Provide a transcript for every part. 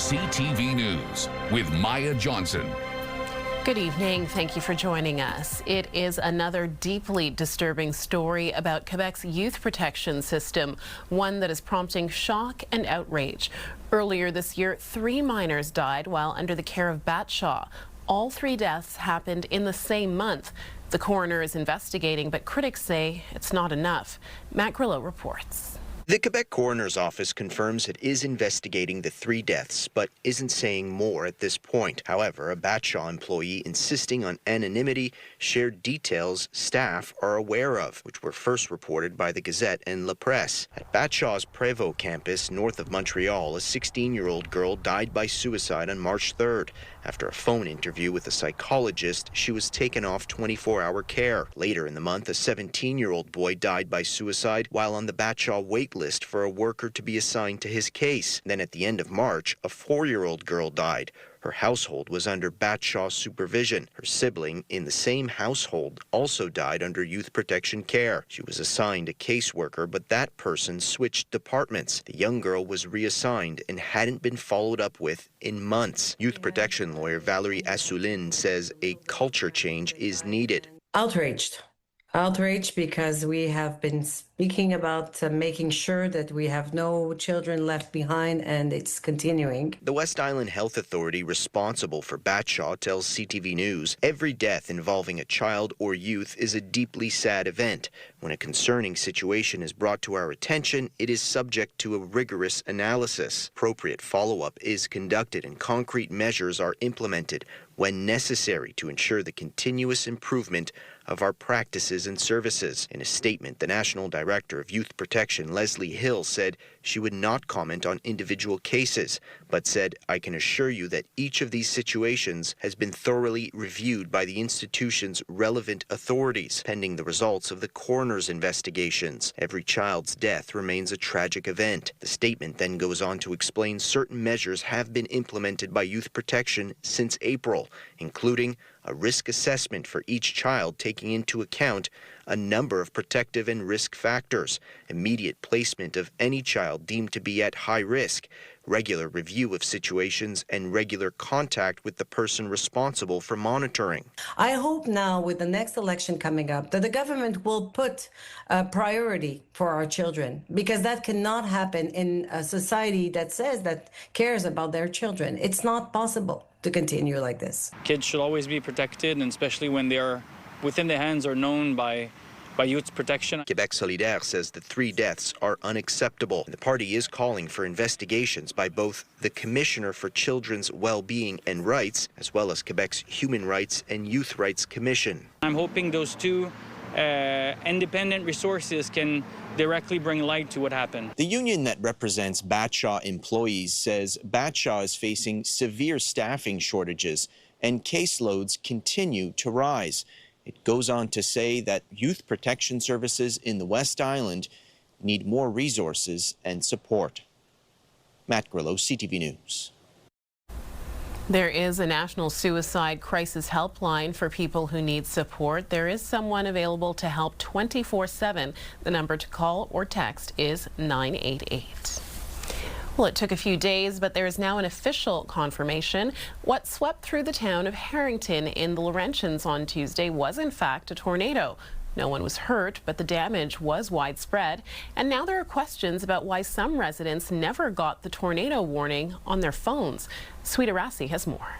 CTV News with Maya Johnson. Good evening. Thank you for joining us. It is another deeply disturbing story about Quebec's youth protection system, one that is prompting shock and outrage. Earlier this year, 3 minors died while under the care of Batshaw. All 3 deaths happened in the same month. The coroner is investigating, but critics say it's not enough. Matt Grillo reports. The Quebec Coroner's Office confirms it is investigating the 3 deaths, but isn't saying more at this point. However, a Batshaw employee insisting on anonymity shared details staff are aware of, which were first reported by the Gazette and La Presse. At Batshaw's Prévost campus north of Montreal, a 16-year-old girl died by suicide on March 3rd. After a phone interview with a psychologist, she was taken off 24-hour care. Later in the month, a 17-year-old boy died by suicide while on the Batshaw wait list for a worker to be assigned to his case. Then at the end of March, a 4-year-old girl died. Her household was under Batshaw supervision. Her sibling in the same household also died under youth protection care. She was assigned a caseworker, but that person switched departments. The young girl was reassigned and hadn't been followed up with in months. Youth protection lawyer Valerie Assouline says a culture change is needed. Outraged because we have been speaking about making sure that we have no children left behind, and it's continuing. The West Island Health Authority responsible for Batshaw tells CTV News every death involving a child or youth is a deeply sad event. When a concerning situation is brought to our attention, it is subject to a rigorous analysis. Appropriate follow-up is conducted and concrete measures are implemented when necessary to ensure the continuous improvement of our practices and services. In a statement, the National Director of Youth Protection, Leslie Hill, said she would not comment on individual cases, but said, "I can assure you that each of these situations has been thoroughly reviewed by the institution's relevant authorities, pending the results of the coroner's investigations. Every child's death remains a tragic event." The statement then goes on to explain certain measures have been implemented by Youth Protection since April, including a risk assessment for each child taking into account a number of protective and risk factors, immediate placement of any child deemed to be at high risk, regular review of situations, and regular contact with the person responsible for monitoring. I hope now with the next election coming up that the government will put a priority for our children, because that cannot happen in a society that says that cares about their children. It's not possible to continue like this. Kids should always be protected, and especially when they are within the hands or known by youth protection. Quebec Solidaire says the 3 deaths are unacceptable. The party is calling for investigations by both the Commissioner for Children's Well-being and Rights, as well as Quebec's Human Rights and Youth Rights Commission. I'm hoping those 2 independent resources can directly bring light to what happened. The union that represents Batshaw employees says Batshaw is facing severe staffing shortages and caseloads continue to rise. It goes on to say that youth protection services in the West Island need more resources and support. Matt Grillo, CTV News. There is a national suicide crisis helpline for people who need support. There is someone available to help 24/7. The number to call or text is 988. Well, it took a few days, but there is now an official confirmation. What swept through the town of Harrington in the Laurentians on Tuesday was in fact a tornado. No one was hurt, but the damage was widespread. And now there are questions about why some residents never got the tornado warning on their phones. Sweeta Rassi has more.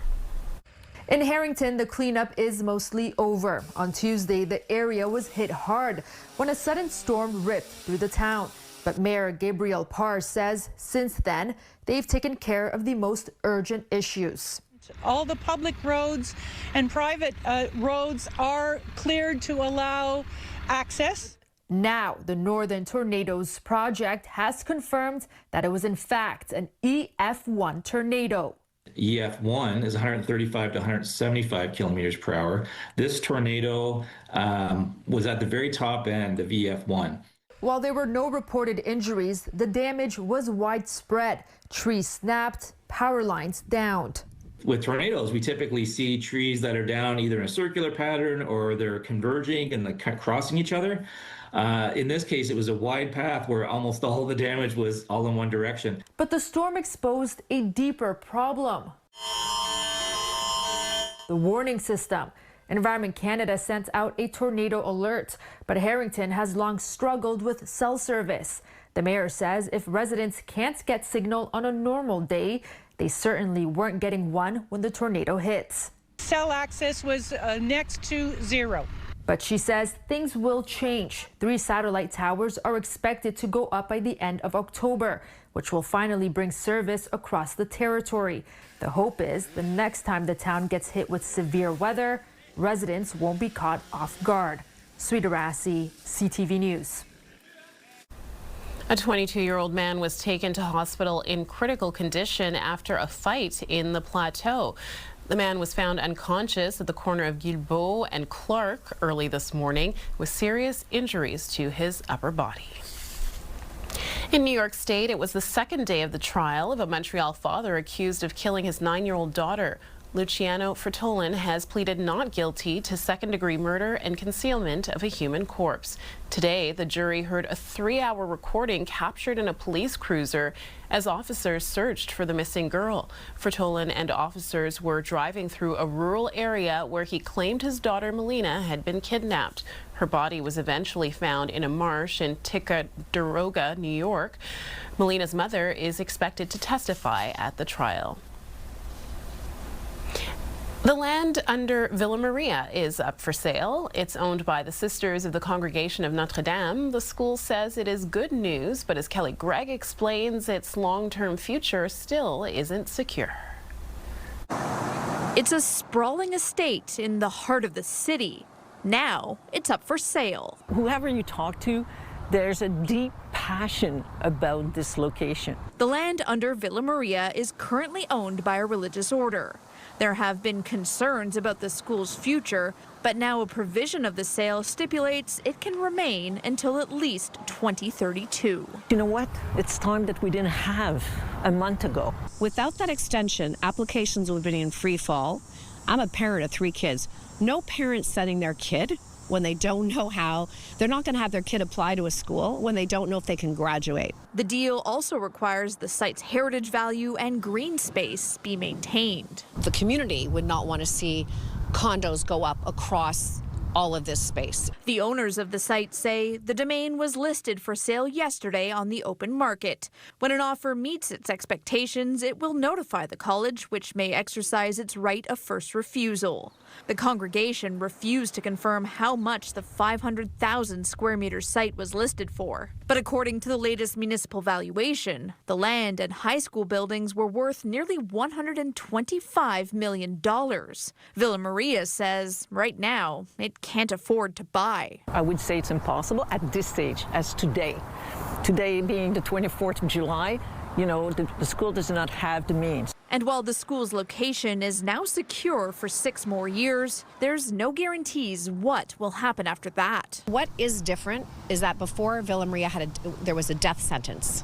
In Harrington, the cleanup is mostly over. On Tuesday, the area was hit hard when a sudden storm ripped through the town. But Mayor Gabriel Parr says since then, they've taken care of the most urgent issues. All the public roads and private roads are cleared to allow access. Now, the Northern Tornadoes Project has confirmed that it was in fact an EF1 tornado. EF1 is 135 to 175 kilometers per hour. This tornado was at the very top end of EF1. While there were no reported injuries, the damage was widespread. Trees snapped, power lines downed. with tornadoes, we typically see trees that are down either in a circular pattern or they're converging and crossing each other. In this case, it was a wide path where almost all the damage was all in one direction. But the storm exposed a deeper problem. The warning system. Environment Canada sent out a tornado alert, but Harrington has long struggled with cell service. The mayor says if residents can't get signal on a normal day, they certainly weren't getting one when the tornado hits. Cell access was next to zero. But she says things will change. 3 satellite towers are expected to go up by the end of October, which will finally bring service across the territory. The hope is the next time the town gets hit with severe weather, residents won't be caught off guard. Sweet Arasi, CTV News. A 22-year-old man was taken to hospital in critical condition after a fight in the Plateau. The man was found unconscious at the corner of Guilbeault and Clark early this morning with serious injuries to his upper body. In New York State, it was the second day of the trial of a Montreal father accused of killing his 9-year-old daughter. Luciano Fertolin has pleaded not guilty to second-degree murder and concealment of a human corpse. Today, the jury heard a 3-hour recording captured in a police cruiser as officers searched for the missing girl. Fertolin and officers were driving through a rural area where he claimed his daughter Melina had been kidnapped. Her body was eventually found in a marsh in Ticonderoga, New York. Melina's mother is expected to testify at the trial. The land under Villa Maria is up for sale. It's owned by the Sisters of the Congregation of Notre Dame. The school says it is good news, but as Kelly Gregg explains, its long-term future still isn't secure. It's a sprawling estate in the heart of the city. Now it's up for sale. Whoever you talk to, there's a deep passion about this location. The land under Villa Maria is currently owned by a religious order. There have been concerns about the school's future, but now a provision of the sale stipulates it can remain until at least 2032. You know what? It's time that we didn't have a month ago. Without that extension, applications would be in free fall. I'm a parent of 3 kids. No parent sending their kid when they don't know how. They're not going to have their kid apply to a school when they don't know if they can graduate. The deal also requires the site's heritage value and green space be maintained. The community would not want to see condos go up across all of this space. The owners of the site say the domain was listed for sale yesterday on the open market. When an offer meets its expectations, it will notify the college, which may exercise its right of first refusal. The congregation refused to confirm how much the 500,000 square meter site was listed for. But according to the latest municipal valuation, the land and high school buildings were worth nearly $125 million. Villa Maria says right now it can't afford to buy. I would say it's impossible at this stage, as today. Today being the 24th of July, you know, the school does not have the means. And while the school's location is now secure for 6 more years, there's no guarantees what will happen after that. What is different is that before Villa Maria there was a death sentence.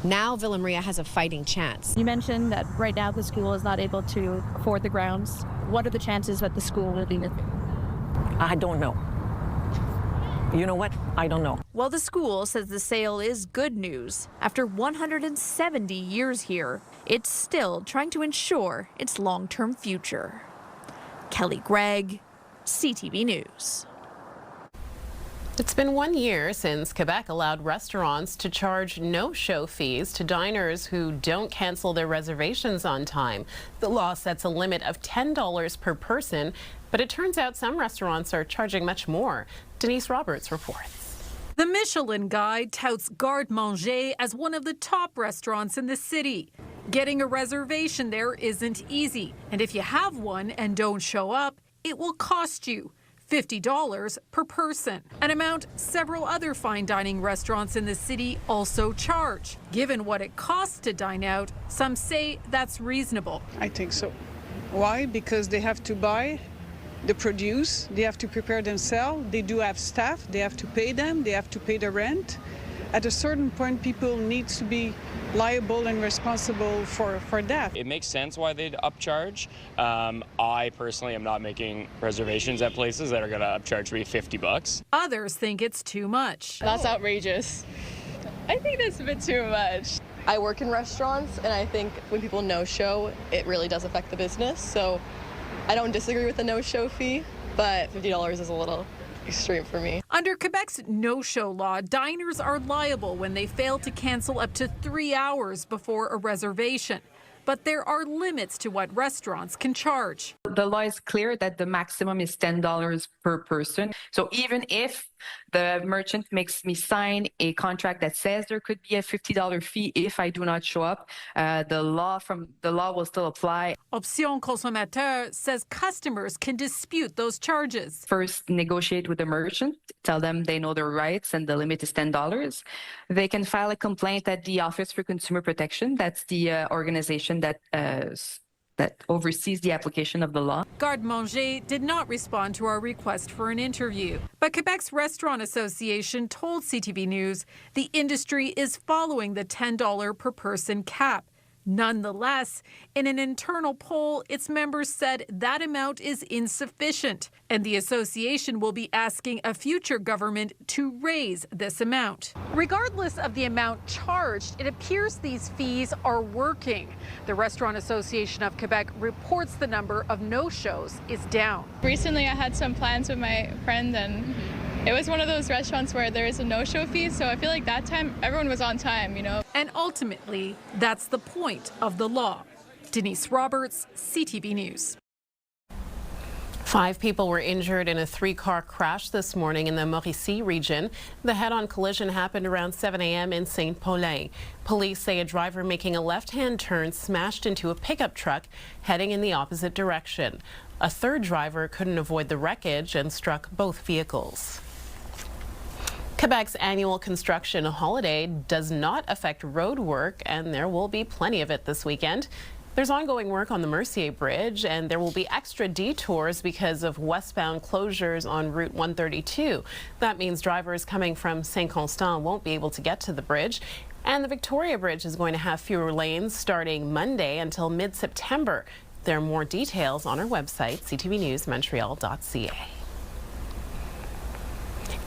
Now Villa Maria has a fighting chance. You mentioned that right now the school is not able to afford the grounds. What are the chances that the school will be missing? I don't know. You know what? I don't know. Well, the school says the sale is good news. After 170 years here, it's still trying to ensure its long-term future. Kelly Gregg, CTV News. It's been 1 year since Quebec allowed restaurants to charge no-show fees to diners who don't cancel their reservations on time. The law sets a limit of $10 per person, but it turns out some restaurants are charging much more. Denise Roberts reports. The Michelin Guide touts Garde Manger as one of the top restaurants in the city. Getting a reservation there isn't easy, and if you have one and don't show up, it will cost you $50 per person, an amount several other fine dining restaurants in the city also charge. Given what it costs to dine out, some say that's reasonable. I think so. Why? Because they have to buy the produce, they have to prepare themselves, they do have staff, they have to pay them, they have to pay the rent. at a certain point, people need to be liable and responsible for that. It makes sense why they'd upcharge. I personally am not making reservations at places that are going to upcharge me $50. Others think it's too much. That's outrageous. I think that's a bit too much. I work in restaurants, and I think when people no-show, it really does affect the business. So I don't disagree with the no-show fee, but $50 is a little extreme for me. Under Quebec's no-show law, diners are liable when they fail to cancel up to 3 hours before a reservation. But there are limits to what restaurants can charge. The law is clear that the maximum is $10 per person. So even if the merchant makes me sign a contract that says there could be a $50 fee if I do not show up, the law will still apply. Option Consommateur says customers can dispute those charges. First, negotiate with the merchant, tell them they know their rights and the limit is $10. They can file a complaint at the Office for Consumer Protection. That's the organization that oversees the application of the law. Garde-Manger did not respond to our request for an interview. But Quebec's Restaurant Association told CTV News the industry is following the $10 per person cap. Nonetheless, in an internal poll, its members said that amount is insufficient, and the association will be asking a future government to raise this amount. Regardless of the amount charged, it appears these fees are working. The Restaurant Association of Quebec reports the number of no-shows is down. Recently, I had some plans with my friend, and it was one of those restaurants where there is a no-show fee, so I feel like that time everyone was on time, you know. And ultimately, that's the point of the law. Denise Roberts, CTV News. 5 people were injured in a 3-car crash this morning in the Mauricie region. The head-on collision happened around 7 a.m. in Saint-Paulin. Police say a driver making a left-hand turn smashed into a pickup truck heading in the opposite direction. A 3rd driver couldn't avoid the wreckage and struck both vehicles. Quebec's annual construction holiday does not affect road work, and there will be plenty of it this weekend. There's ongoing work on the Mercier Bridge, and there will be extra detours because of westbound closures on Route 132. That means drivers coming from Saint-Constant won't be able to get to the bridge. And the Victoria Bridge is going to have fewer lanes starting Monday until mid-September. There are more details on our website, ctvnewsmontreal.ca.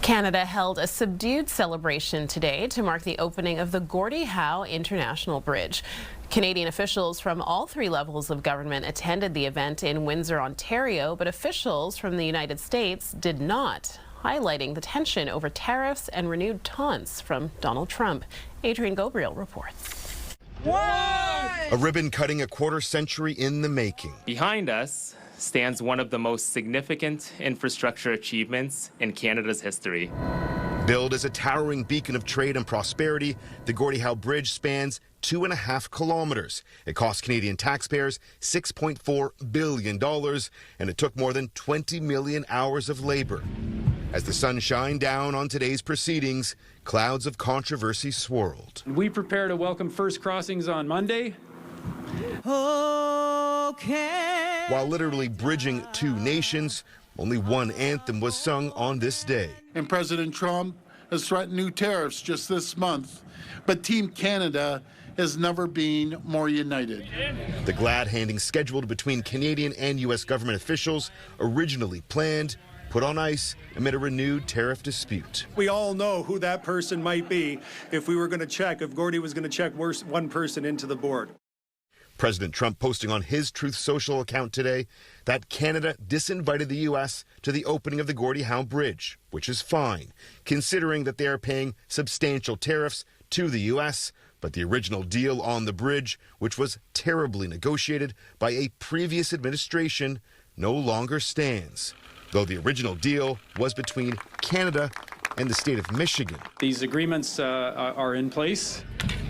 Canada held a subdued celebration today to mark the opening of the Gordie Howe International Bridge. Canadian officials from all 3 levels of government attended the event in Windsor, Ontario, but officials from the United States did not, highlighting the tension over tariffs and renewed taunts from Donald Trump. Adrian Gabriel reports. A ribbon cutting a quarter-century in the making. Behind us stands one of the most significant infrastructure achievements in Canada's history. Billed as a towering beacon of trade and prosperity, the Gordie Howe Bridge spans 2.5 kilometers. It cost Canadian taxpayers $6.4 billion, and it took more than 20 million hours of labor. As the sun shined down on today's proceedings, clouds of controversy swirled. We prepare to welcome first crossings on Monday. Okay. While literally bridging 2 nations, only one anthem was sung on this day. And President Trump has threatened new tariffs just this month, but Team Canada has never been more united. The glad handing scheduled between Canadian and U.S. government officials, originally planned, put on ice amid a renewed tariff dispute. We all know who that person might be if we were going to check, if Gordie was going to check one person into the board. President Trump posting on his Truth Social account today that Canada disinvited the U.S. to the opening of the Gordie Howe Bridge, which is fine, considering that they are paying substantial tariffs to the U.S., but the original deal on the bridge, which was terribly negotiated by a previous administration, no longer stands, though the original deal was between Canada and the state of Michigan. These agreements are in place.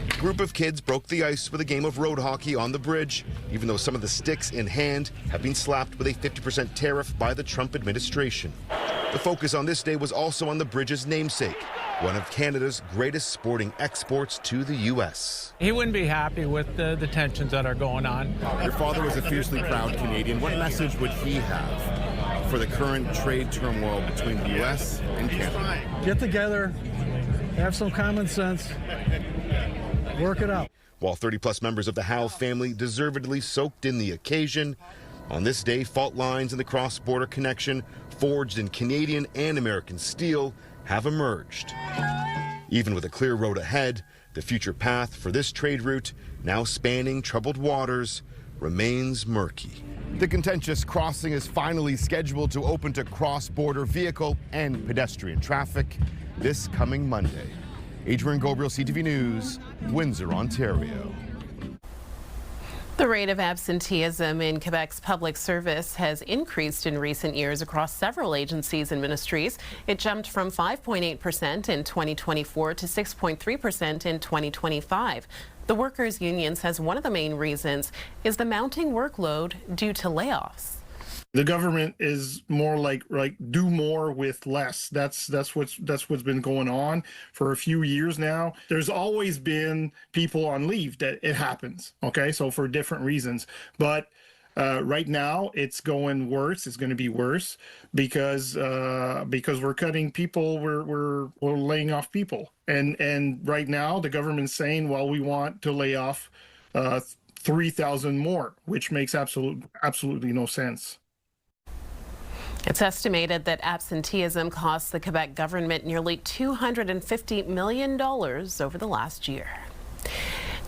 A group of kids broke the ice with a game of road hockey on the bridge, even though some of the sticks in hand have been slapped with a 50% tariff by the Trump administration. The focus on this day was also on the bridge's namesake, one of Canada's greatest sporting exports to the U.S. He wouldn't be happy with the tensions that are going on. Your father was a fiercely proud Canadian. What message would he have for the current trade turmoil between the U.S. and Canada? Get together, Have some common sense. Work it out. While 30-plus members of the Howe family deservedly soaked in the occasion, on this day, fault lines in the cross-border connection, forged in Canadian and American steel, have emerged. Even with a clear road ahead, the future path for this trade route, now spanning troubled waters, remains murky. The contentious crossing is finally scheduled to open to cross-border vehicle and pedestrian traffic this coming Monday. Adrian Gabriel, CTV News, Windsor, Ontario. The rate of absenteeism in Quebec's public service has increased in recent years across several agencies and ministries. It jumped from 5.8% in 2024 to 6.3% in 2025. The workers' union says one of the main reasons is the mounting workload due to layoffs. The government is more like do more with less. That's what's been going on for a few years now. There's always been people on leave. That it happens. Okay, so for different reasons, but right now it's going worse. It's going to be worse because we're cutting people. We're laying off people, and right now the government's saying, well, we want to lay off 3,000 more, which makes absolutely no sense. It's estimated that absenteeism costs the Quebec government nearly $250 million over the last year.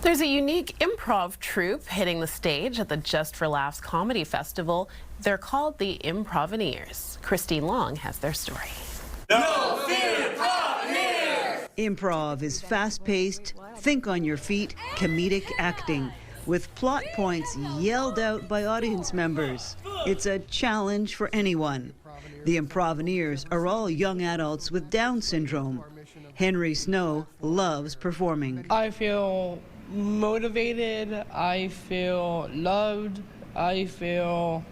There's a unique improv troupe hitting the stage at the Just for Laughs Comedy Festival. They're called the Improveners. Christine Long has their story. No fear, Improveners! Improv is fast-paced, think on your feet, comedic acting, with plot points yelled out by audience members. It's a challenge for anyone. The Improveners are all young adults with Down syndrome. Henry Snow loves performing. I feel motivated, I feel loved, I feel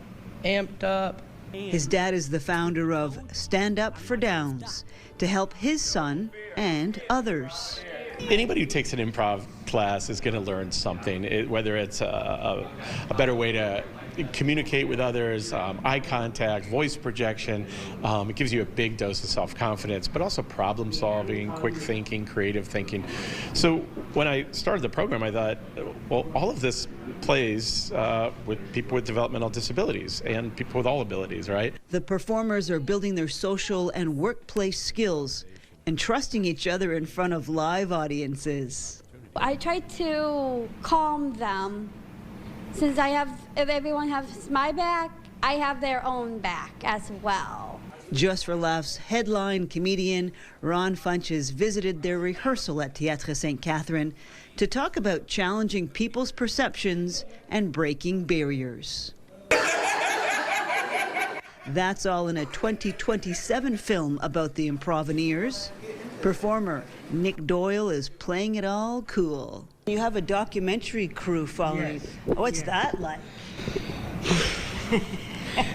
amped up. His dad is the founder of Stand Up for Downs to help his son and others. Anybody who takes an improv class is going to learn something, whether it's a better way to communicate with others, eye contact, voice projection. It gives you a big dose of self-confidence, but also problem solving, quick thinking, creative thinking. So when I started the program, I thought, well, all of this plays with people with developmental disabilities and people with all abilities, right? The performers are building their social and workplace skills and trusting each other in front of live audiences. I try to calm them. Since if everyone has my back, I have their own back as well. Just for Laughs headline comedian Ron Funches visited their rehearsal at Théâtre Sainte-Catherine to talk about challenging people's perceptions and breaking barriers. That's all in a 2027 film about the Improveners. Performer Nick Doyle is playing it all cool. You have a documentary crew following. Yes. What's that like?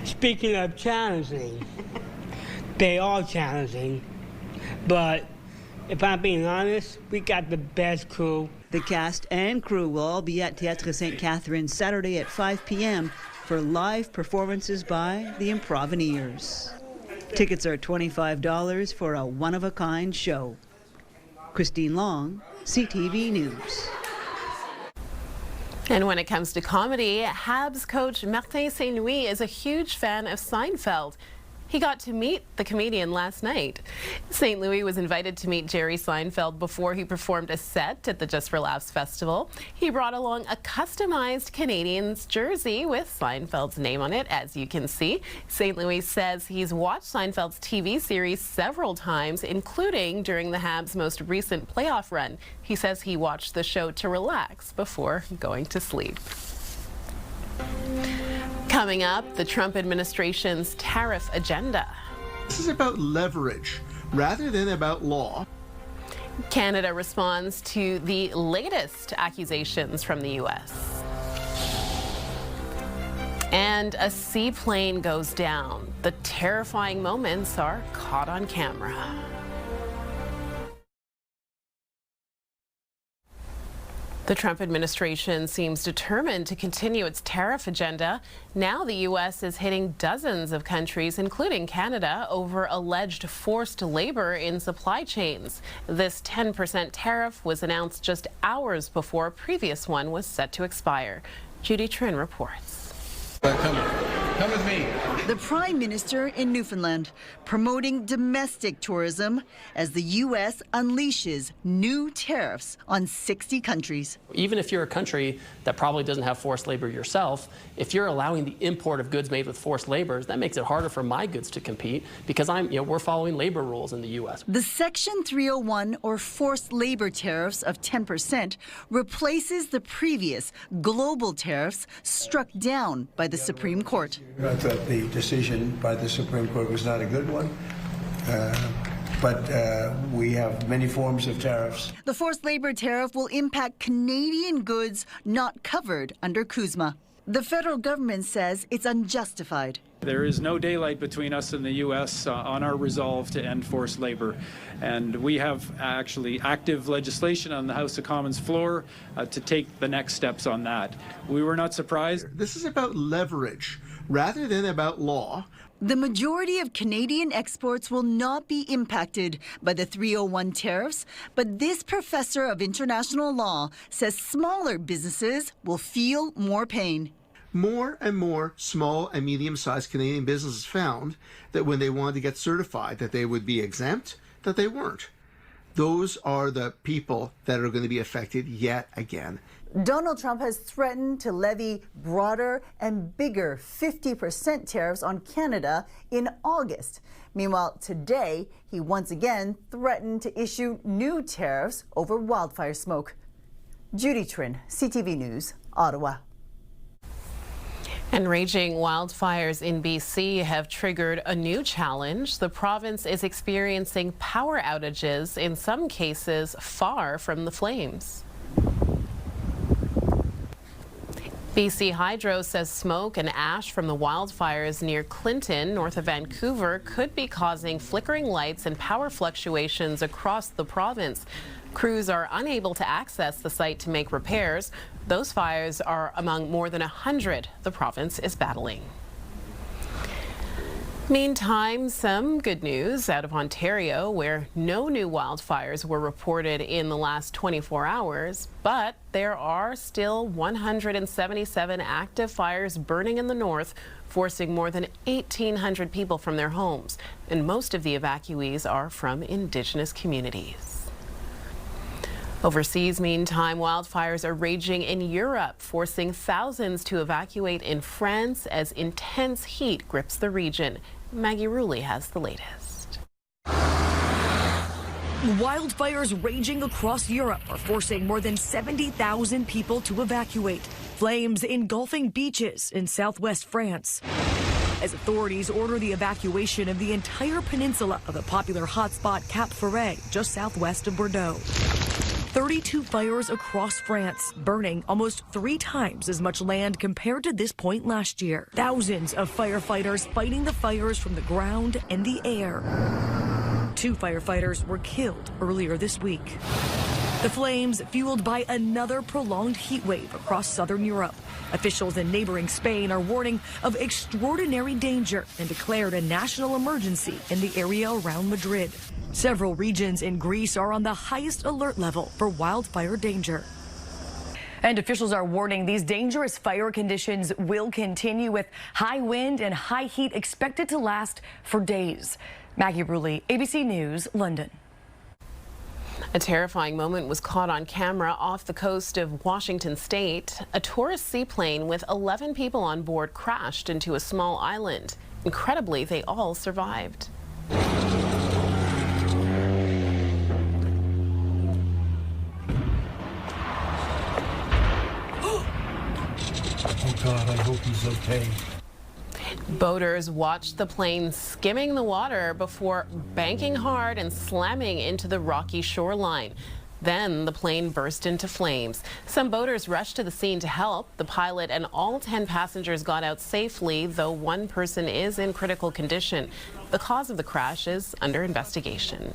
Speaking of challenging, they are challenging, but if I'm being honest, we got the best crew. The cast and crew will all be at Théâtre Sainte-Catherine Saturday at 5 p.m. for live performances by the Improveners. Tickets are $25 for a one-of-a-kind show. Christine Long, CTV News. And when it comes to comedy, Habs coach Martin Saint-Louis is a huge fan of Seinfeld. He got to meet the comedian last night. St. Louis was invited to meet Jerry Seinfeld before he performed a set at the Just for Laughs festival. He brought along a customized Canadiens jersey with Seinfeld's name on it, as you can see. St. Louis says he's watched Seinfeld's TV series several times, including during the Habs' most recent playoff run. He says he watched the show to relax before going to sleep. Coming up, the Trump administration's tariff agenda. This is about leverage rather than about law. Canada responds to the latest accusations from the U.S. And a seaplane goes down. The terrifying moments are caught on camera. The Trump administration seems determined to continue its tariff agenda. Now the U.S. is hitting dozens of countries, including Canada, over alleged forced labor in supply chains. This 10% tariff was announced just hours before a previous one was set to expire. Judy Trin reports. Come with me. The Prime Minister in Newfoundland promoting domestic tourism as the U.S. unleashes new tariffs on 60 countries. Even if you're a country that probably doesn't have forced labor yourself, if you're allowing the import of goods made with forced labor, that makes it harder for my goods to compete because we're following labor rules in the U.S. The Section 301 or forced labor tariffs of 10% replaces the previous global tariffs struck down by the Supreme Court. I thought the decision by the Supreme Court was not a good one, but we have many forms of tariffs. The forced labor tariff will impact Canadian goods not covered under CUSMA. The federal government says it's unjustified. There is no daylight between us and the U.S. On our resolve to end forced labor. And we have actually active legislation on the House of Commons floor to take the next steps on that. We were not surprised. This is about leverage rather than about law. The majority of Canadian exports will not be impacted by the 301 tariffs, but this professor of international law says smaller businesses will feel more pain. More and more small and medium-sized Canadian businesses found that when they wanted to get certified that they would be exempt, that they weren't. Those are the people that are going to be affected yet again. Donald Trump has threatened to levy broader and bigger 50% tariffs on Canada in August. Meanwhile, today, he once again threatened to issue new tariffs over wildfire smoke. Judy Trin, CTV News, Ottawa. And raging wildfires in BC have triggered a new challenge. The province is experiencing power outages, in some cases far from the flames. BC Hydro says smoke and ash from the wildfires near Clinton, north of Vancouver, could be causing flickering lights and power fluctuations across the province. Crews are unable to access the site to make repairs. Those fires are among more than 100 the province is battling. Meantime, some good news out of Ontario, where no new wildfires were reported in the last 24 hours, but there are still 177 active fires burning in the north, forcing more than 1,800 people from their homes, and most of the evacuees are from Indigenous communities. Overseas, meantime, wildfires are raging in Europe, forcing thousands to evacuate in France as intense heat grips the region. Maggie Ruley has the latest. Wildfires raging across Europe are forcing more than 70,000 people to evacuate. Flames engulfing beaches in southwest France, as authorities order the evacuation of the entire peninsula of the popular hotspot Cap Ferret, just southwest of Bordeaux. 32 fires across France, burning almost 3 times as much land compared to this point last year. Thousands of firefighters fighting the fires from the ground and the air. 2 firefighters were killed earlier this week. The flames fueled by another prolonged heat wave across southern Europe. Officials in neighboring Spain are warning of extraordinary danger and declared a national emergency in the area around Madrid. Several regions in Greece are on the highest alert level for wildfire danger. And officials are warning these dangerous fire conditions will continue, with high wind and high heat expected to last for days. Maggie Ruley, ABC News, London. A terrifying moment was caught on camera off the coast of Washington state. A tourist seaplane with 11 people on board crashed into a small island. Incredibly, they all survived. Oh God, I hope he's okay. Boaters watched the plane skimming the water before banking hard and slamming into the rocky shoreline. Then the plane burst into flames. Some boaters rushed to the scene to help. The pilot and all 10 passengers got out safely, though one person is in critical condition. The cause of the crash is under investigation.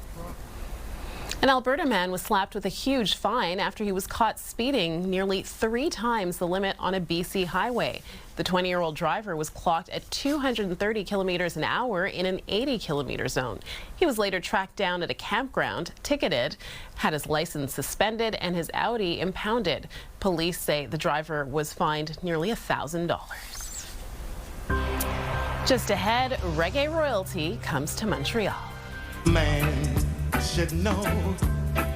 An Alberta man was slapped with a huge fine after he was caught speeding nearly 3 times the limit on a BC highway. The 20-year-old driver was clocked at 230 kilometers an hour in an 80-kilometer zone. He was later tracked down at a campground, ticketed, had his license suspended, and his Audi impounded. Police say the driver was fined nearly $1,000. Just ahead, reggae royalty comes to Montreal. Man should know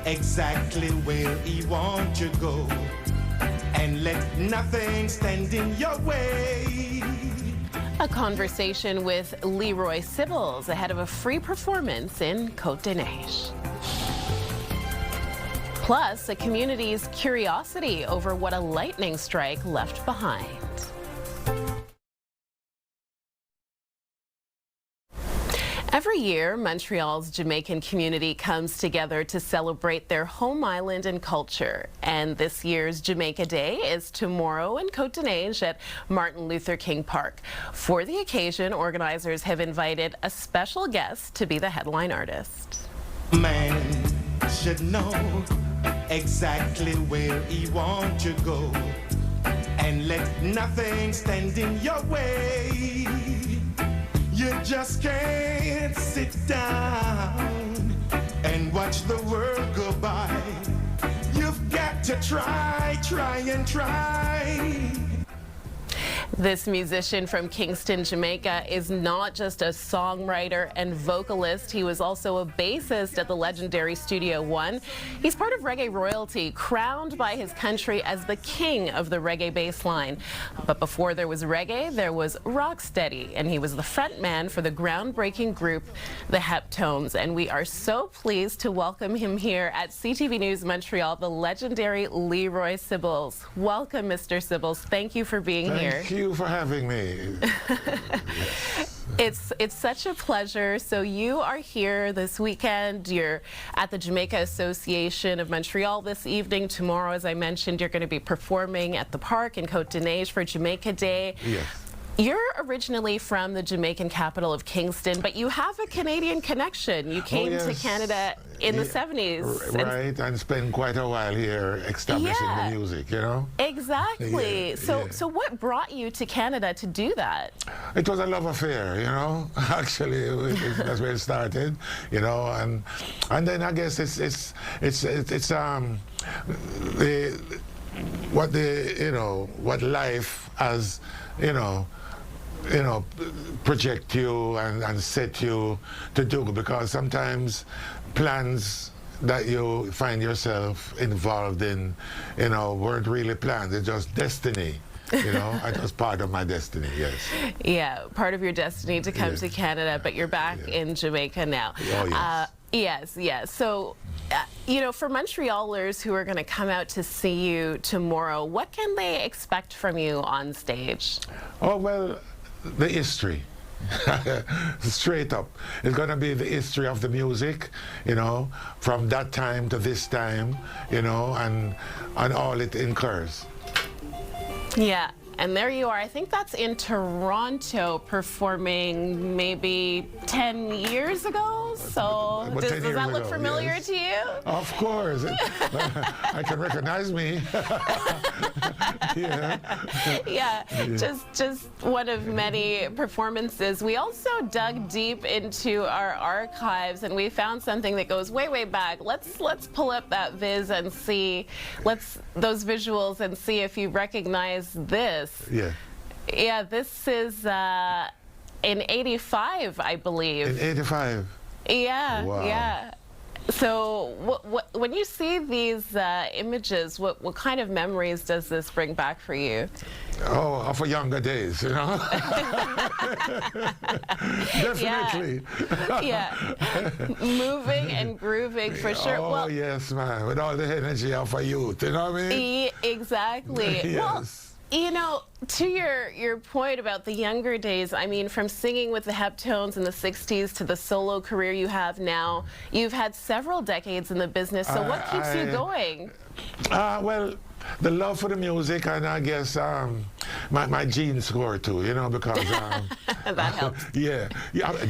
exactly where he wants to go and let nothing stand in your way. A conversation with Leroy Sibbles ahead of a free performance in Côte-des-Neiges. Plus, a community's curiosity over what a lightning strike left behind. Every year, Montreal's Jamaican community comes together to celebrate their home island and culture. And this year's Jamaica Day is tomorrow in Côte-des-Neiges at Martin Luther King Park. For the occasion, organizers have invited a special guest to be the headline artist. Man should know exactly where he wants to go and let nothing stand in your way. You just can't sit down and watch the world go by. You've got to try and try. This musician from Kingston, Jamaica is not just a songwriter and vocalist. He was also a bassist at the legendary Studio One. He's part of reggae royalty, crowned by his country as the king of the reggae bass line. But before there was reggae, there was rocksteady, and he was the front man for the groundbreaking group, the Heptones. And we are so pleased to welcome him here at CTV News Montreal, the legendary Leroy Sibbles. Welcome, Mr. Sibbles. Thank you for being here. Thank you for having me. It's such a pleasure. So you are here this weekend. You're at the Jamaica Association of Montreal this evening. Tomorrow, as I mentioned, you're going to be performing at the park in Côte-des-Neiges for Jamaica Day. Yes. You're originally from the Jamaican capital of Kingston, but you have a Canadian connection. You came to Canada in the 70s. Right, and spent quite a while here establishing the music, you know? Exactly. Yeah, so what brought you to Canada to do that? It was a love affair, you know? Actually, that's where it started, you know? And then I guess it's what life has, project you and set you to do, because sometimes plans that you find yourself involved in, weren't really plans. It's just destiny. It was part of my destiny, yes. Yeah, part of your destiny to come to Canada, but you're back in Jamaica now. Oh, yes. Yes. So, for Montrealers who are going to come out to see you tomorrow, what can they expect from you on stage? Oh, well, the history. Straight up. It's going to be the history of the music, from that time to this time, and all it incurs. Yeah. And there you are. I think that's in Toronto, performing maybe 10 years ago. So does that look familiar to you? Of course. I can recognize me. Yeah, just one of many performances. We also dug deep into our archives, and we found something that goes way back. Let's pull up that viz and see, those visuals, and see if you recognize this. Yeah, this is in '85, I believe. In '85? Yeah, wow. Yeah. So when you see these images, what kind of memories does this bring back for you? Oh, of younger days, Definitely. Yeah. Moving and grooving for sure. Oh, well, yes, man. With all the energy of a youth, you know what I mean? Exactly. Yes. Well, to your point about the younger days, I mean, from singing with the Heptones in the 60s to the solo career you have now, you've had several decades in the business, so what keeps you going? Well, the love for the music, and I guess my genes score too, because... that helps. Yeah,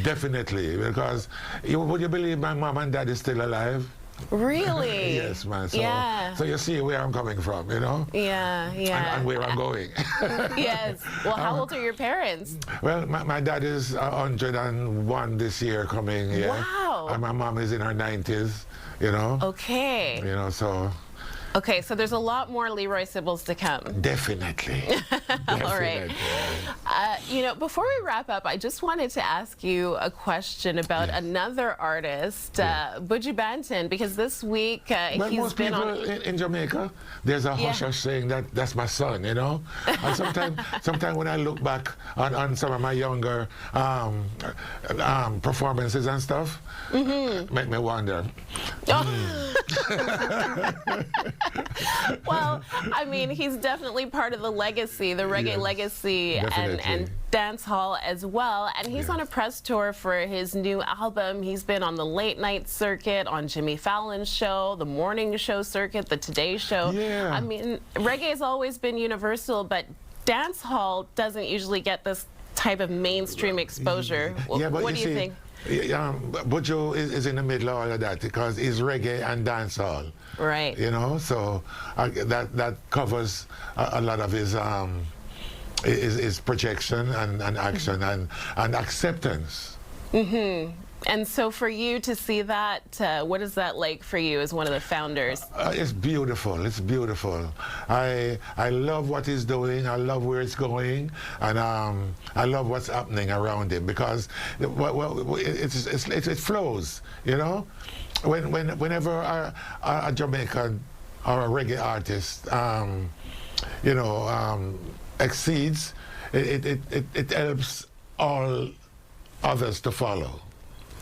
definitely, because would you believe my mom and dad is still alive? Really? Yes, man. So, yeah. So you see where I'm coming from, you know? Yeah, yeah. And where I'm going. Yes. Well, how old are your parents? Well, my dad is 101 this year coming. Yeah. Wow. And my mom is in her 90s, you know? Okay. You know, so... Okay, so there's a lot more Leroy Sibbles to come. Definitely. All right. You know, before we wrap up, I just wanted to ask you a question about another artist, Buju Banton, because this week well, he's most been people on... in Jamaica, there's a hush-hush saying that that's my son, you know? And sometimes when I look back on some of my younger performances and stuff, make me wonder. Well, I mean, he's definitely part of the legacy, the reggae legacy, and dance hall as well. And he's on a press tour for his new album. He's been on the late night circuit, on Jimmy Fallon's show, the morning show circuit, the Today Show. Yeah. I mean, reggae has always been universal, but dance hall doesn't usually get this type of mainstream exposure. Yeah, but what do you think? Buju is in the middle of all of that because he's reggae and dancehall. Right. You know, so that covers a lot of his projection and action and acceptance. And so for you to see that, what is that like for you as one of the founders? It's beautiful. It's beautiful. I love what he's doing. I love where it's going, and I love what's happening around him because it flows. You know, whenever a Jamaican or a reggae artist, you know, exceeds, it helps all others to follow.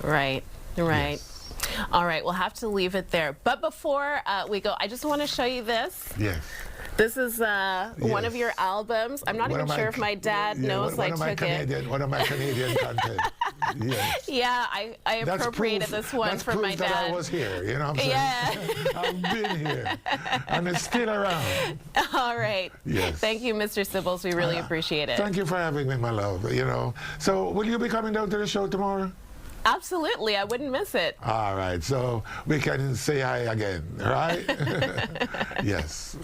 Right, right. Yes. All right, we'll have to leave it there. But before we go, I just want to show you this. Yes. This is one of your albums. I'm not even sure if my dad knows I took it. One of my Canadian content. Yes. Yeah, I appropriated this one from my dad. That I was here, you know what I'm saying? Yeah. I've been here, and it's still around. All right. Yes. Thank you, Mr. Sibbles. We really appreciate it. Thank you for having me, my love. You know. So, will you be coming down to the show tomorrow? Absolutely, I wouldn't miss it. All right, so we can say hi again, right? Yes.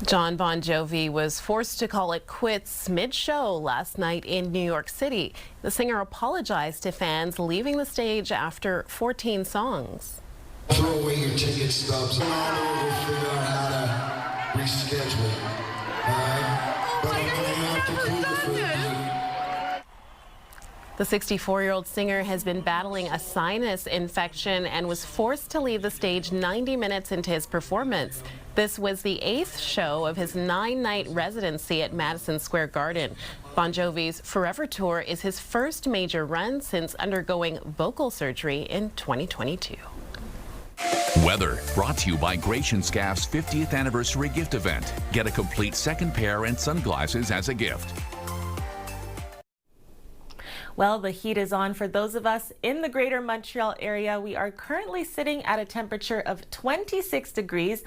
Jon Bon Jovi was forced to call it quits mid-show last night in New York City. The singer apologized to fans leaving the stage after 14 songs. Throw away your ticket stubs. All over, figure out how to reschedule. All right? But I'm going to have to prove it for you. The 64-year-old singer has been battling a sinus infection and was forced to leave the stage 90 minutes into his performance. This was the 8th show of his 9-night residency at Madison Square Garden. Bon Jovi's Forever Tour is his first major run since undergoing vocal surgery in 2022. Weather brought to you by Gratian Scaff's 50th anniversary gift event. Get a complete second pair and sunglasses as a gift. Well, the heat is on for those of us in the greater Montreal area. We are currently sitting at a temperature of 26 degrees,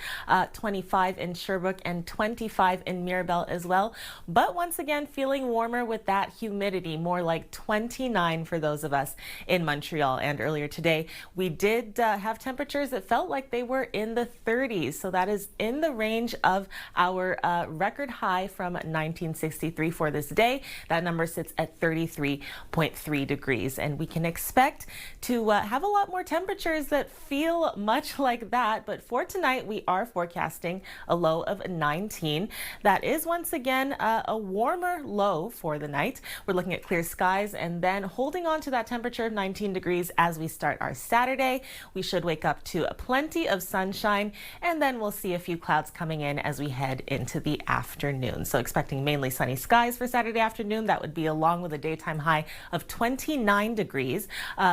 25 in Sherbrooke and 25 in Mirabel as well. But once again, feeling warmer with that humidity, more like 29 for those of us in Montreal. And earlier today, we did have temperatures that felt like they were in the 30s. So that is in the range of our record high from 1963 for this day. That number sits at 33.3 degrees, and we can expect to have a lot more temperatures that feel much like that. But for tonight, we are forecasting a low of 19. That is once again a warmer low for the night. We're looking at clear skies and then holding on to that temperature of 19 degrees as we start our Saturday. We should wake up to plenty of sunshine, and then we'll see a few clouds coming in as we head into the afternoon. So expecting mainly sunny skies for Saturday afternoon. That would be along with a daytime high of 29 degrees.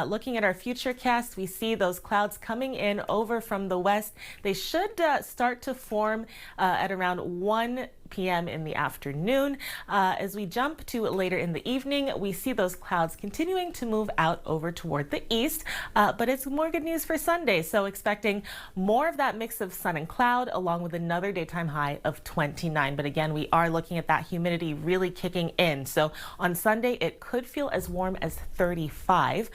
Looking at our future cast, we see those clouds coming in over from the west. They should start to form at around 1 p.m. in the afternoon. As we jump to later in the evening, we see those clouds continuing to move out over toward the east, but it's more good news for Sunday. So expecting more of that mix of sun and cloud along with another daytime high of 29. But again, we are looking at that humidity really kicking in. So on Sunday, it could feel as warm as 35.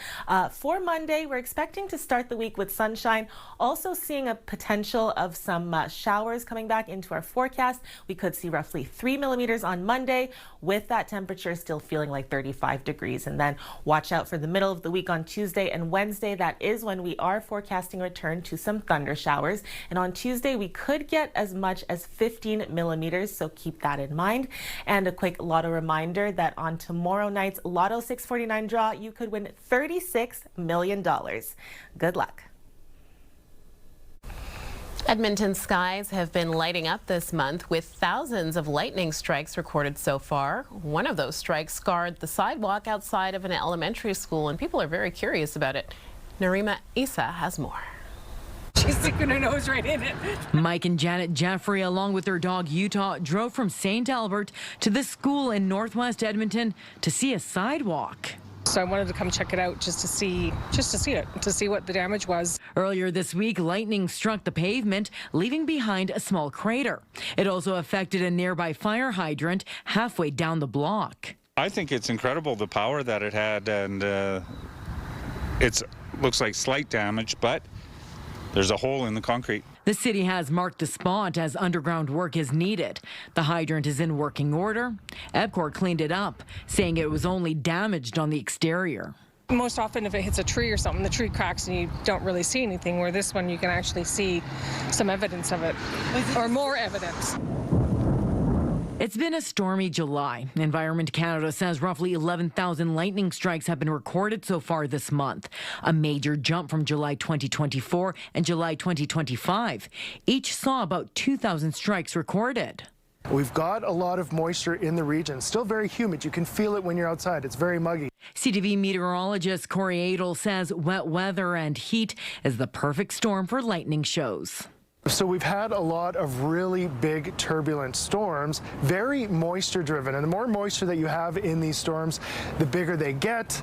For Monday, we're expecting to start the week with sunshine, also seeing a potential of some showers coming back into our forecast. We could see roughly 3 millimeters on Monday, with that temperature still feeling like 35 degrees. And then watch out for the middle of the week on Tuesday and Wednesday. That is when we are forecasting a return to some thunder showers. And on Tuesday, we could get as much as 15 millimeters, so keep that in mind. And a quick lotto reminder that on tomorrow night's Lotto 649 draw, you could win $36 million. Good luck. Edmonton skies have been lighting up this month with thousands of lightning strikes recorded so far. One of those strikes scarred the sidewalk outside of an elementary school, and people are very curious about it. Narima Issa has more. She's sticking her nose right in it. Mike and Janet Jeffrey, along with their dog Utah, drove from St. Albert to this school in northwest Edmonton to see a sidewalk. So I wanted to come check it out just to see what the damage was. Earlier this week, lightning struck the pavement, leaving behind a small crater. It also affected a nearby fire hydrant halfway down the block. I think it's incredible the power that it had, and it looks like slight damage, but there's a hole in the concrete. The city has marked the spot as underground work is needed. The hydrant is in working order. EPCOR cleaned it up, saying it was only damaged on the exterior. Most often if it hits a tree or something, the tree cracks and you don't really see anything, where this one you can actually see some evidence of it, or more evidence. It's been a stormy July. Environment Canada says roughly 11,000 lightning strikes have been recorded so far this month, a major jump from July 2024 and July 2025. Each saw about 2,000 strikes recorded. We've got a lot of moisture in the region. Still very humid. You can feel it when you're outside. It's very muggy. CTV meteorologist Corey Adel says wet weather and heat is the perfect storm for lightning shows. So we've had a lot of really big turbulent storms, very moisture driven. And the more moisture that you have in these storms, the bigger they get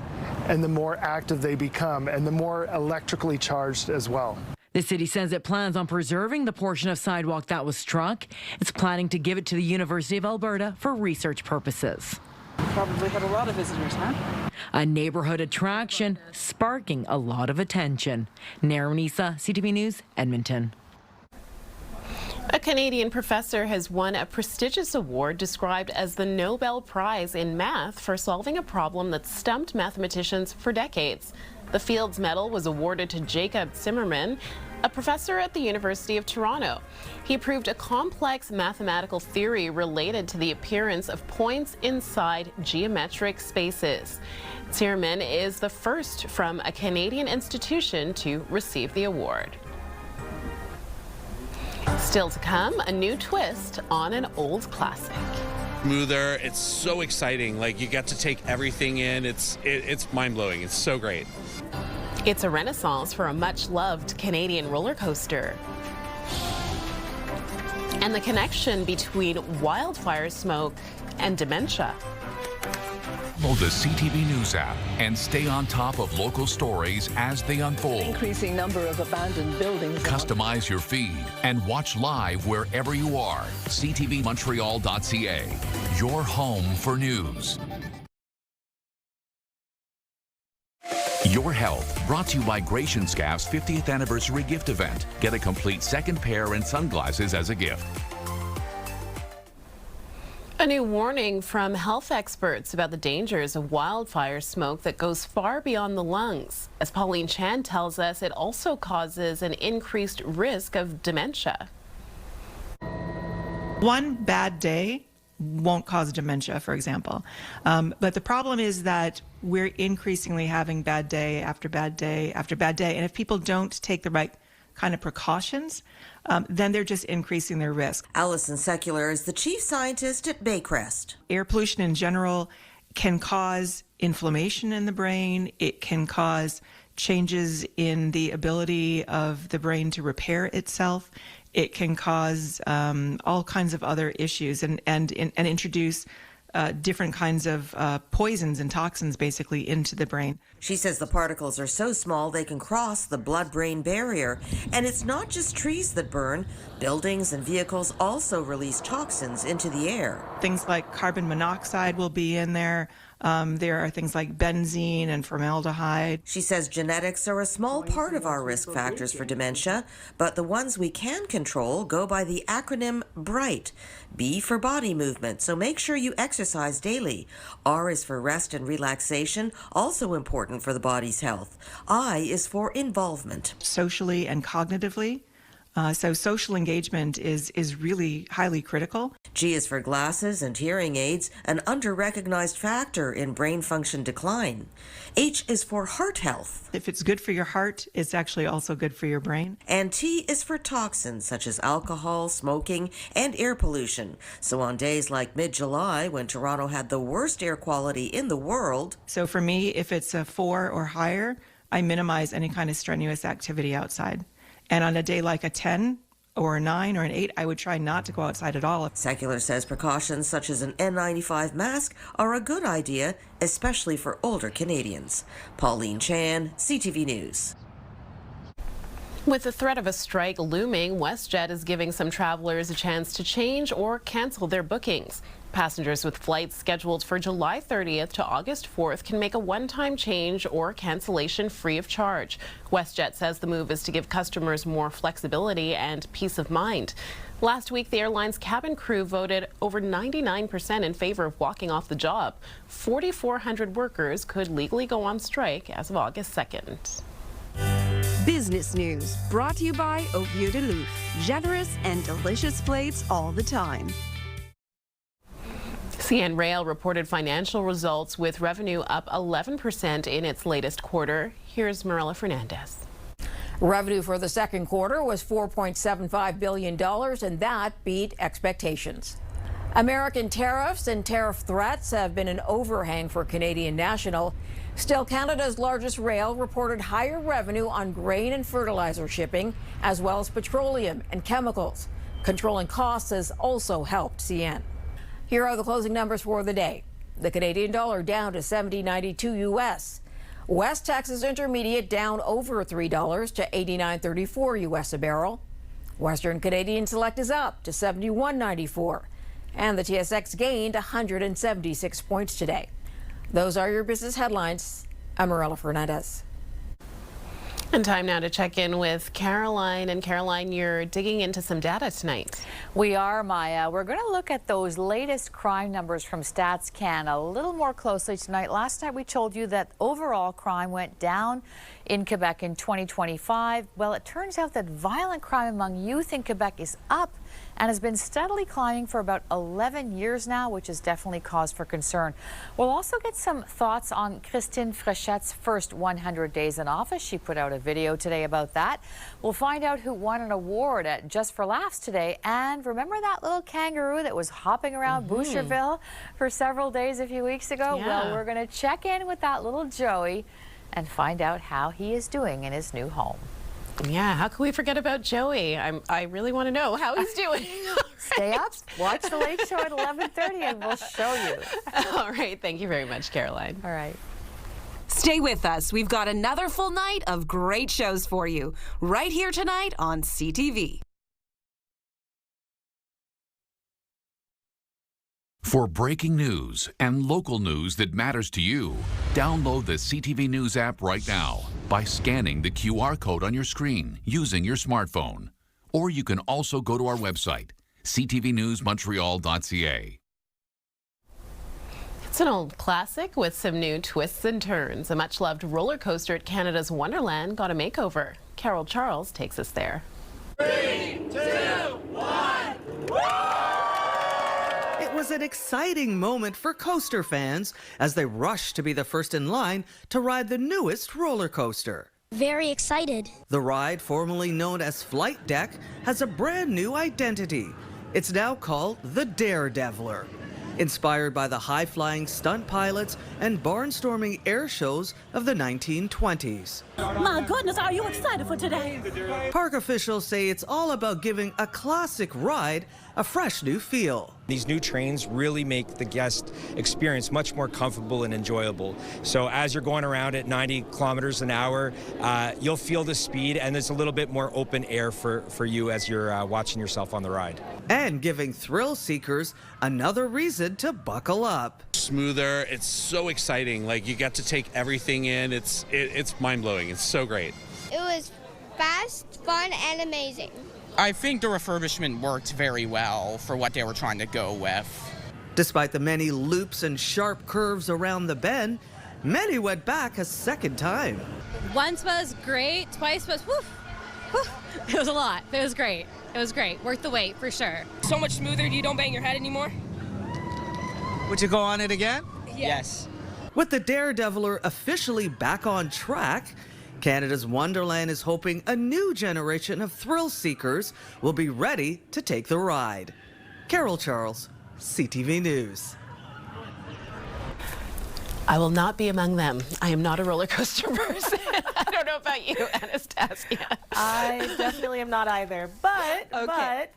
and the more active they become and the more electrically charged as well. The city says it plans on preserving the portion of sidewalk that was struck. It's planning to give it to the University of Alberta for research purposes. Probably had a lot of visitors, huh? A neighborhood attraction sparking a lot of attention. Naranisa, CTV News, Edmonton. A Canadian professor has won a prestigious award described as the Nobel Prize in Math for solving a problem that stumped mathematicians for decades. The Fields Medal was awarded to Jacob Zimmerman, a professor at the University of Toronto. He proved a complex mathematical theory related to the appearance of points inside geometric spaces. Zimmerman is the first from a Canadian institution to receive the award. Still to come, a new twist on an old classic. Smoother, it's so exciting. Like, you get to take everything in. It's mind-blowing. It's so great. It's a renaissance for a much-loved Canadian roller coaster. And the connection between wildfire smoke and dementia. Download the CTV News app and stay on top of local stories as they unfold. Increasing number of abandoned buildings. Customize your feed and watch live wherever you are. CTVMontreal.ca, your home for news. Your Health, brought to you by Gratian Scaff's 50th anniversary gift event. Get a complete second pair and sunglasses as a gift. A new warning from health experts about the dangers of wildfire smoke that goes far beyond the lungs. As Pauline Chan tells us, it also causes an increased risk of dementia. One bad day won't cause dementia, for example. But the problem is that we're increasingly having bad day after bad day after bad day. And if people don't take the right kind of precautions, then they're just increasing their risk. Alison Secular is the chief scientist at Baycrest. Air pollution in general can cause inflammation in the brain. It can cause changes in the ability of the brain to repair itself. it can cause all kinds of other issues and introduce different kinds of poisons and toxins basically into the brain. She says the particles are so small they can cross the blood-brain barrier. And it's not just trees that burn. Buildings and vehicles also release toxins into the air. Things like carbon monoxide will be in there. There are things like benzene and formaldehyde. She says genetics are a small part of our risk factors for dementia, but the ones we can control go by the acronym BRIGHT. B for body movement, so make sure you exercise daily. R is for rest and relaxation, also important for the body's health. I is for involvement. Socially and cognitively. So social engagement is really highly critical. G is for glasses and hearing aids, an under-recognized factor in brain function decline. H is for heart health. If it's good for your heart, it's actually also good for your brain. And T is for toxins such as alcohol, smoking, and air pollution. So on days like mid-July, when Toronto had the worst air quality in the world. So for me, if it's a 4 or higher, I minimize any kind of strenuous activity outside. And on a day like a 10 or a 9 or an 8, I would try not to go outside at all. Secular says precautions such as an N95 mask are a good idea, especially for older Canadians. Pauline Chan, CTV News. With the threat of a strike looming, WestJet is giving some travelers a chance to change or cancel their bookings. Passengers with flights scheduled for July 30th to August 4th can make a one-time change or cancellation free of charge. WestJet says the move is to give customers more flexibility and peace of mind. Last week, the airline's cabin crew voted over 99% in favor of walking off the job. 4,400 workers could legally go on strike as of August 2nd. Business news brought to you by Au Vieux de Loup. Generous and delicious plates all the time. CN Rail reported financial results with revenue up 11% in its latest quarter. Here's Marilla Fernandez. Revenue for the second quarter was $4.75 billion, and that beat expectations. American tariffs and tariff threats have been an overhang for Canadian National. Still, Canada's largest rail reported higher revenue on grain and fertilizer shipping, as well as petroleum and chemicals. Controlling costs has also helped CN. Here are the closing numbers for the day. The Canadian dollar down to $70.92 US. West Texas Intermediate down over $3 to $89.34 US a barrel. Western Canadian Select is up to $71.94. And the TSX gained 176 points today. Those are your business headlines. I'm Marilla Fernandez. And time now to check in with Caroline. And Caroline, you're digging into some data tonight. We are, Maya. We're going to look at those latest crime numbers from StatsCan a little more closely tonight. Last night we told you that overall crime went down in Quebec in 2025. Well, it turns out that violent crime among youth in Quebec is up and has been steadily climbing for about 11 years now, which is definitely cause for concern. We'll also get some thoughts on Christine Fréchette's first 100 days in office. She put out a video today about that. We'll find out who won an award at Just for Laughs today. And remember that little kangaroo that was hopping around Boucherville for several days a few weeks ago? Yeah. Well, we're going to check in with that little Joey and find out how he is doing in his new home. Yeah, how can we forget about Joey? I really want to know how he's doing. Stay up, watch the Late Show at 11:30 and we'll show you. All right, thank you very much, Caroline. All right. Stay with us. We've got another full night of great shows for you right here tonight on CTV. For breaking news and local news that matters to you, download the CTV News app right now by scanning the QR code on your screen using your smartphone. Or you can also go to our website, ctvnewsmontreal.ca. It's an old classic with some new twists and turns. A much-loved roller coaster at Canada's Wonderland got a makeover. Carol Charles takes us there. 3, 2, 1, It was an exciting moment for coaster fans as they rushed to be the first in line to ride the newest roller coaster. Very excited. The ride, formerly known as Flight Deck, has a brand new identity. It's now called the Daredeviler. inspired by the high-flying stunt pilots and barnstorming air shows of the 1920s. My goodness, are you excited for today? Park officials say it's all about giving a classic ride a fresh new feel. These new trains really make the guest experience much more comfortable and enjoyable. So as you're going around at 90 kilometers an hour, you'll feel the speed, and there's a little bit more open air for you as you're watching yourself on the ride. And giving thrill seekers another reason to buckle up. Smoother, it's so exciting. Like, you get to take everything in. It's mind-blowing. It's so great. It was fast, fun, and amazing. I think the refurbishment worked very well for what they were trying to go with. Despite the many loops and sharp curves around the bend, many went back a second time. Once was great, twice was whew, whew. It was a lot. It was great. It was great. Worth the wait for sure. So much smoother, you don't bang your head anymore. Would you go on it again? Yes. With the Daredeviler officially back on track, Canada's Wonderland is hoping a new generation of thrill seekers will be ready to take the ride. Carol Charles, CTV News. I will not be among them. I am not a roller coaster person. I don't know about you, Anastasia. I definitely am not either, but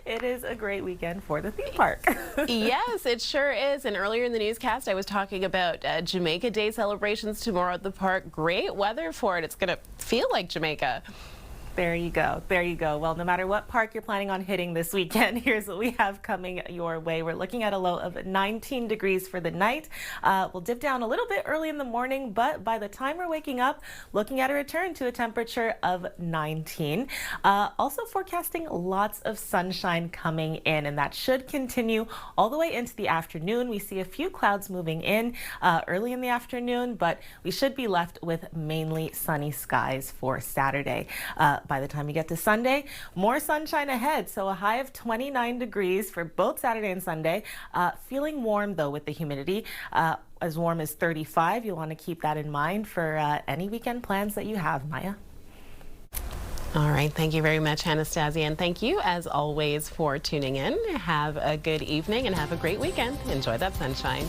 it is a great weekend for the theme park. Yes, it sure is. And earlier in the newscast, I was talking about Jamaica Day celebrations tomorrow at the park. Great weather for it. It's going to feel like Jamaica. There you go. There you go. Well, no matter what park you're planning on hitting this weekend, here's what we have coming your way. We're looking at a low of 19 degrees for the night. We'll dip down a little bit early in the morning, but by the time we're waking up, looking at a return to a temperature of 19. Also forecasting lots of sunshine coming in, and that should continue all the way into the afternoon. We see a few clouds moving in early in the afternoon, but we should be left with mainly sunny skies for Saturday. By the time you get to Sunday, more sunshine ahead. So a high of 29 degrees for both Saturday and Sunday. Feeling warm, though, with the humidity. As warm as 35. You'll want to keep that in mind for any weekend plans that you have, Maya. All right. Thank you very much, Anastasia. And thank you, as always, for tuning in. Have a good evening and have a great weekend. Enjoy that sunshine.